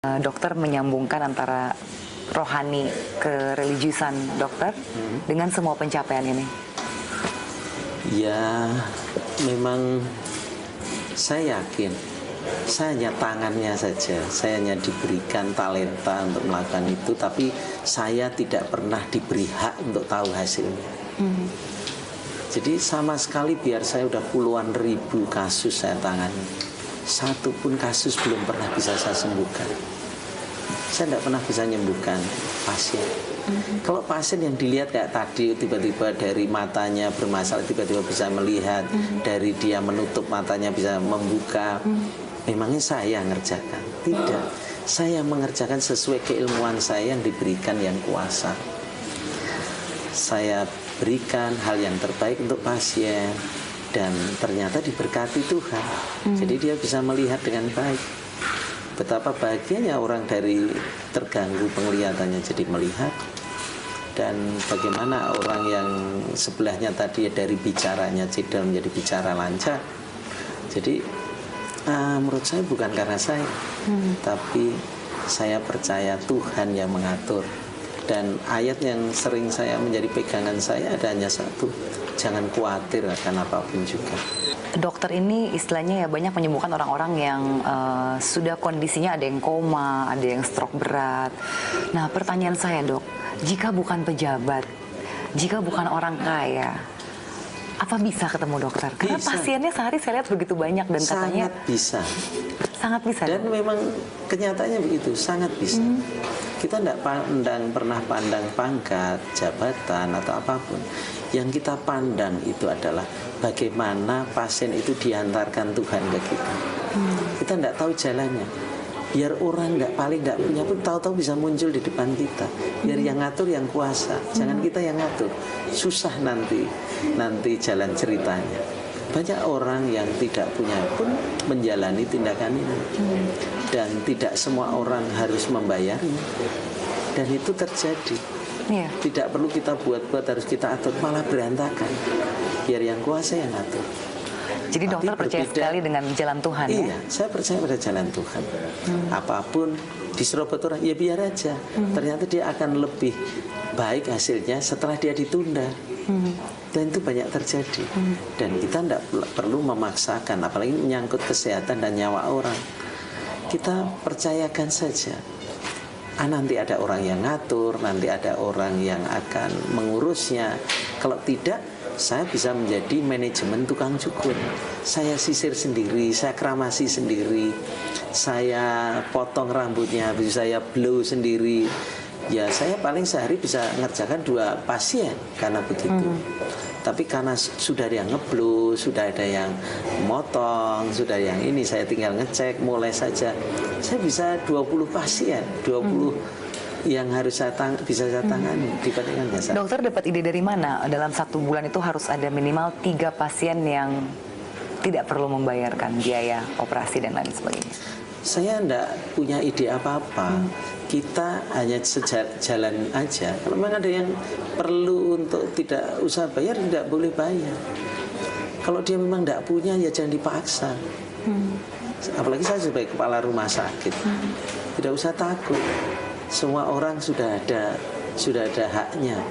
Dokter menyambungkan antara rohani ke religiusan dokter dengan semua pencapaian ini? Ya, memang saya yakin saya hanya tangannya saja, saya hanya diberikan talenta untuk melakukan itu, tapi saya tidak pernah diberi hak untuk tahu hasilnya. Jadi sama sekali biar saya udah puluhan ribu kasus saya tangani, satu pun kasus belum pernah bisa saya sembuhkan. Saya tidak pernah bisa menyembuhkan pasien. Kalau pasien yang dilihat kayak tadi, tiba-tiba dari matanya bermasalah, tiba-tiba bisa melihat, dari dia menutup matanya bisa membuka, memangnya saya ngerjakan? Tidak, saya mengerjakan sesuai keilmuan saya yang diberikan yang kuasa. Saya berikan hal yang terbaik untuk pasien, dan ternyata diberkati Tuhan. Jadi dia bisa melihat dengan baik. Betapa bahagianya orang dari terganggu penglihatannya jadi melihat, dan bagaimana orang yang sebelahnya tadi dari bicaranya cedera menjadi bicara lancar. Jadi menurut saya bukan karena saya, tapi saya percaya Tuhan yang mengatur. Dan ayat yang sering saya menjadi pegangan saya ada hanya satu: jangan khawatir akan apapun juga. Dokter ini istilahnya ya banyak menyembuhkan orang-orang yang sudah kondisinya ada yang koma, ada yang stroke berat. Nah, pertanyaan saya, Dok, jika bukan pejabat, jika bukan orang kaya, apa bisa ketemu dokter? Karena bisa. Pasiennya sehari saya lihat begitu banyak dan katanya sangat bisa. Sangat bisa. Dan Dok, memang kenyataannya begitu, sangat bisa. Kita tidak pernah pandang pangkat, jabatan atau apapun. Yang kita pandang itu adalah bagaimana pasien itu diantarkan Tuhan ke kita. Kita tidak tahu jalannya. Biar orang paling tidak punya pun tahu-tahu bisa muncul di depan kita. Biar yang ngatur yang kuasa, jangan kita yang ngatur. Susah nanti jalan ceritanya. Banyak orang yang tidak punya pun menjalani tindakan ini. Dan tidak semua orang harus membayarnya. Dan itu terjadi. iya. Tidak perlu kita buat-buat, harus kita atur, malah berantakan. Biar yang kuasa yang atur. Jadi Tapi dokter percaya berbeda. sekali dengan jalan Tuhan, ya? Iya, saya percaya pada jalan Tuhan. Apapun diserobot orang, ya biar aja. Ternyata dia akan lebih baik hasilnya setelah dia ditunda. Dan itu banyak terjadi. Dan kita tidak perlu memaksakan, apalagi menyangkut kesehatan dan nyawa orang. Kita percayakan saja. Nanti ada orang yang ngatur, nanti ada orang yang akan mengurusnya. Kalau tidak, saya bisa menjadi manajemen tukang cukur. Saya sisir sendiri, saya keramasi sendiri, saya potong rambutnya, habis saya blow sendiri. Ya saya paling sehari bisa ngerjakan 2 pasien karena begitu. Tapi karena sudah ada yang ngeblow, sudah ada yang motong, sudah yang ini, saya tinggal ngecek, mulai saja. Saya bisa 20 pasien, 20 yang harus bisa saya tangani dibandingkan biasa. Dokter dapat ide dari mana? Dalam 1 bulan itu harus ada minimal 3 pasien yang tidak perlu membayarkan biaya operasi dan lain sebagainya. Saya tidak punya ide apa-apa. Kita hanya sejalan aja. Kalau memang ada yang perlu untuk tidak usah bayar, tidak boleh bayar. Kalau dia memang tidak punya, ya jangan dipaksa. Apalagi saya sebagai kepala rumah sakit, tidak usah takut. Semua orang sudah ada haknya.